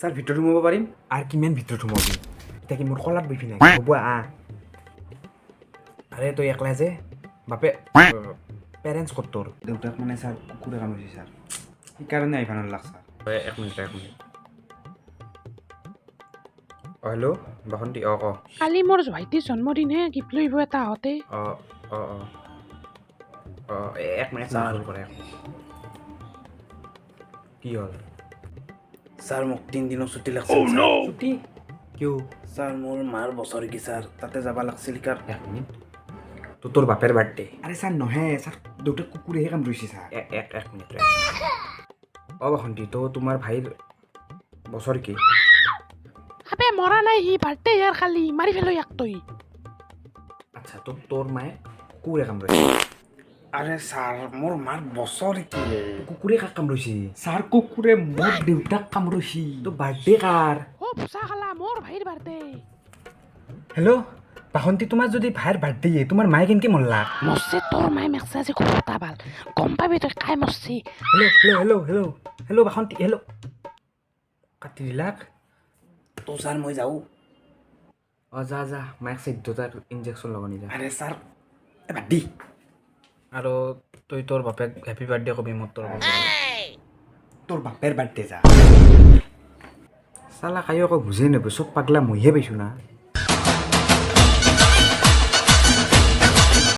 sir ভিতৰত সোমাব পাৰিম আৰু কিমান ভিতৰত সোমাবি এতিয়া কি মোৰ কলাত বহি নাই হ'ব আৰে তই একলা যে বাপে পেৰেণ্টছ ক'ত তোৰ দেউতাক মানে ছাৰ কুকুৰে কামুৰিছে ছাৰ সেইকাৰণে আহিব নালাগ ছাৰ এক মিনিট হেল্ল' বাসন্তী ক কালি মোৰ ভাইটিৰ জন্মদিনহে গিফ্ট লইব এটা আহোঁতে এক মিনিট ছাৰ কি হ'ল ছাৰ মোক 3 দিনৰ ছুটি লাগছিল ছুটি কিয় ছাৰ মোৰ মাৰ বছৰ কি ছাৰ তাতে যাব লাগছিল কাৰ এক মিনিট তোৰ বাপেৰ বাৰ্থডে আৰে ছাৰ নহয় ছাৰ দেউতাক কুকুৰেহে কামুৰিছে ছাৰ এক মিনিট বাসন্তী তো তোমাৰ ভাইৰ বছৰ কি আবে মৰা নাই সি বাৰ্থডে ইয়াৰ খালি মাৰি ফেলো ইয়াক তই আচ্ছা তোৰ মায়ে কুকুৰে কামুৰিছে আৰে ছাৰ মোৰ মাৰ বছৰ কি কুকুৰে কাক কামুৰিছে ছাৰ কুকুৰে মোৰ দেউতাক কামুৰিছে তো বাৰ্থডে কাৰ ভুচা খালা মোৰ ভাইৰ বাৰ্থডে হেল্ল' বাসন্তী তোমাৰ যদি ভাইৰ বাৰ্থডে তোমাৰ মায়ে কেনেকৈ মৰলা মৰছে তোৰ মায়ে মেক্সা যে খুব এটা ভাল গম পাবি তই কাই মৰছি হেল্ল' বাসন্তী হেল্ল' কাটি দিলাক তো ছাৰ মই যাওঁ যা মায়েক 14টা ইনজেকশ্যন লগানি যা আৰে ছাৰ বাদ দি আৰু তই তোৰ বাপেক হেপী বাৰ্থডে কবি মোৰ তোৰ বাপেৰ বাৰ্থডে যা চালা কায়ো আকৌ বুজি নাপাব চব পাগলা মইহে পাইছোঁ না